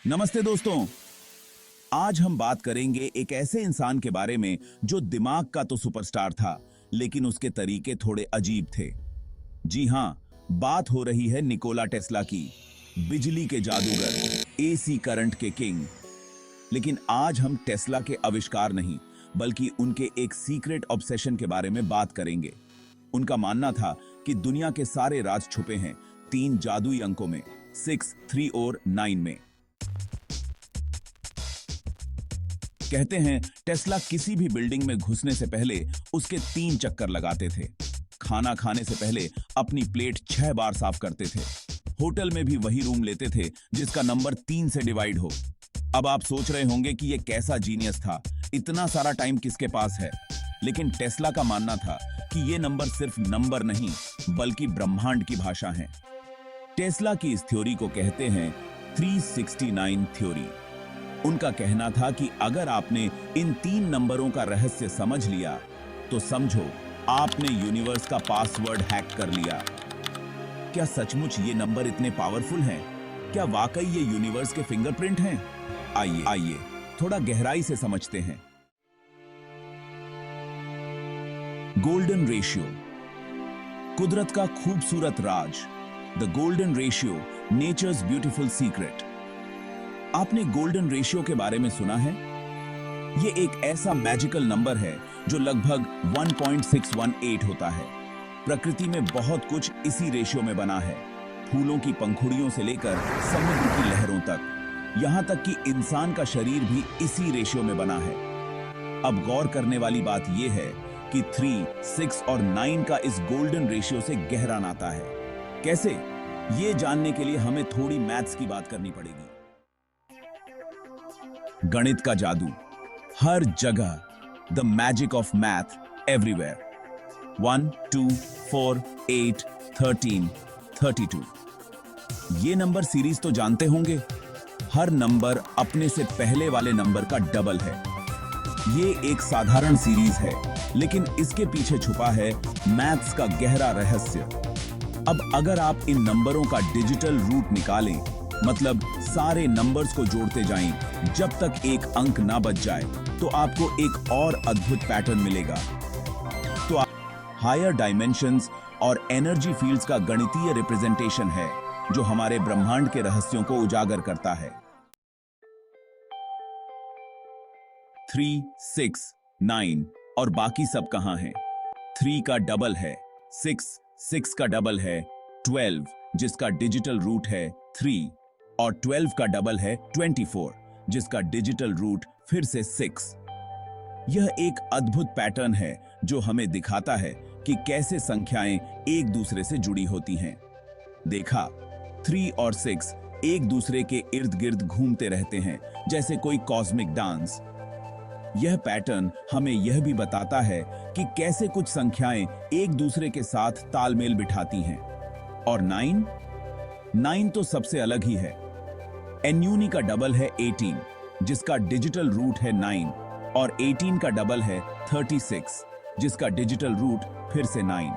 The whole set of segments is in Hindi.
नमस्ते दोस्तों। आज हम बात करेंगे एक ऐसे इंसान के बारे में जो दिमाग का तो सुपरस्टार था, लेकिन उसके तरीके थोड़े अजीब थे। जी हां, बात हो रही है निकोला टेस्ला की, बिजली के जादूगर, एसी करंट के किंग। लेकिन आज हम टेस्ला के आविष्कार नहीं, बल्कि उनके एक सीक्रेट ऑब्सेशन के बारे में बात करेंगे। उनका मानना था कि दुनिया के सारे राज छुपे हैं 3 जादुई अंकों में, 6, 3 और 9 में। कहते हैं टेस्ला किसी भी बिल्डिंग में घुसने से पहले उसके 3 चक्कर लगाते थे। खाना खाने से पहले अपनी प्लेट 6 बार साफ करते थे। होटल में भी वही रूम लेते थे जिसका नंबर 3 से डिवाइड हो। अब आप सोच रहे होंगे कि यह कैसा जीनियस था, इतना सारा टाइम किसके पास है। लेकिन टेस्ला का मानना था कि यह नंबर सिर्फ नंबर नहीं, बल्कि ब्रह्मांड की भाषा है। टेस्ला की इस थ्योरी को कहते हैं 369 थ्योरी। उनका कहना था कि अगर आपने इन 3 नंबरों का रहस्य समझ लिया, तो समझो आपने यूनिवर्स का पासवर्ड हैक कर लिया। क्या सचमुच ये नंबर इतने पावरफुल हैं? क्या वाकई ये यूनिवर्स के फिंगरप्रिंट हैं? आइए थोड़ा गहराई से समझते हैं। गोल्डन रेशियो, कुदरत का खूबसूरत राज। The golden ratio, nature's beautiful secret. आपने गोल्डन रेशियो के बारे में सुना है? यह एक ऐसा मैजिकल नंबर है जो लगभग 1.618 होता है। प्रकृति में बहुत कुछ इसी रेशियो में बना है, फूलों की पंखुड़ियों से लेकर समुद्र की लहरों तक, यहां तक कि इंसान का शरीर भी इसी रेशियो में बना है। अब गौर करने वाली बात यह है कि 3, 6 और 9 का इस गोल्डन रेशियो से गहरा नाता है। कैसे? ये जानने के लिए हमें थोड़ी मैथ्स की बात करनी पड़ेगी। गणित का जादू हर जगह, the magic of math everywhere. 1, 2, 4, 8, 13, 32। ये नंबर सीरीज तो जानते होंगे। हर नंबर अपने से पहले वाले नंबर का डबल है। ये एक साधारण सीरीज है, लेकिन इसके पीछे छुपा है मैथ्स का गहरा रहस्य। अब अगर आप इन नंबरों का डिजिटल रूट निकालें, मतलब सारे नंबर्स को जोड़ते जाएं जब तक एक अंक ना बच जाए, तो आपको एक और अद्भुत पैटर्न मिलेगा। तो हायर डायमेंशंस और एनर्जी फील्ड्स का गणितीय रिप्रेजेंटेशन है जो हमारे ब्रह्मांड के रहस्यों को उजागर करता है। 3, 6, 9 और बाकी सब कहां हैं? 3 का डबल है 6 का डबल है 12, जिसका डिजिटल रूट है 3, और 12 का डबल है 24, जिसका डिजिटल रूट फिर से 6। यह एक अद्भुत पैटर्न है जो हमें दिखाता है कि कैसे संख्याएं एक दूसरे से जुड़ी होती हैं। देखा, 3 और 6 एक दूसरे के इर्द गिर्द घूमते रहते हैं, जैसे कोई कॉस्मिक डांस। यह पैटर्न हमें यह भी बताता है कि कैसे कुछ संख्याएं एक दूसरे के साथ तालमेल बिठाती हैं। और 9 तो सबसे अलग ही है। एन्यूनी का डबल है 18, जिसका डिजिटल रूट है 9, और 18 का डबल है 36, जिसका डिजिटल रूट फिर से 9।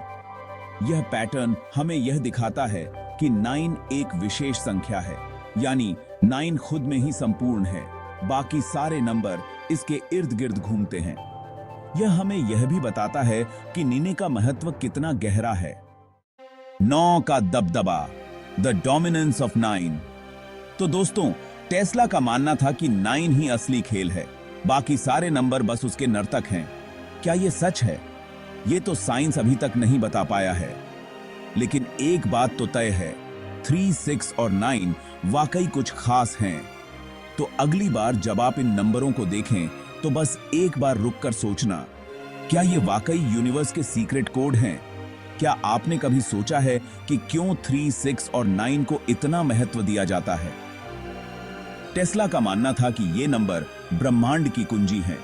यह पैटर्न हमें यह दिखाता है कि 9 एक विशेष संख्या है, यानी 9 खुद में ही संपूर्ण है। बाकी सारे नंबर इसके इर्द गिर्द घूमते हैं। यह हमें यह भी बताता है कि निने का महत्व कितना गहरा है। 9 का दबदबा, द डोमिनेंस ऑफ 9। तो दोस्तों, टेस्ला का मानना था कि 9 ही असली खेल है, बाकी सारे नंबर बस उसके नर्तक हैं। क्या यह सच है? यह तो साइंस अभी तक नहीं बता पाया है। लेकिन एक बात तो तय है, 3, 6 और 9 वाकई कुछ खास हैं। तो अगली बार जब आप इन नंबरों को देखें, तो बस एक बार रुककर सोचना, क्या ये वाकई यूनिवर्स के सीक्रेट कोड हैं? क्या आपने कभी सोचा है कि क्यों 3, 6 और 9 को इतना महत्व दिया जाता है? टेस्ला का मानना था कि ये नंबर ब्रह्मांड की कुंजी हैं।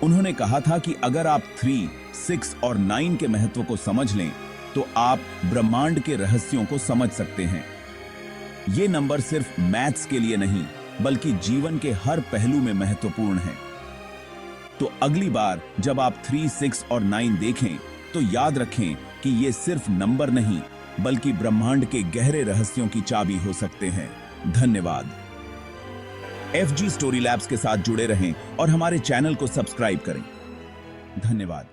उन्होंने कहा था कि अगर आप 3, 6 और 9 के महत्व को समझ लें, तो आप ब्रह्मांड के रहस्यों को समझ सकते हैं। ये नंबर सिर्फ मैथ्स के लिए नहीं, बल्कि जीवन के हर पहलू में महत्वपूर्ण है। तो अगली बार जब आप 3, 6 और 9 देखें, तो याद रखें कि ये सिर्फ नंबर नहीं, बल्कि ब्रह्मांड के गहरे रहस्यों की चाबी हो सकते हैं। धन्यवाद। FG स्टोरी लैब्स के साथ जुड़े रहें और हमारे चैनल को सब्सक्राइब करें। धन्यवाद।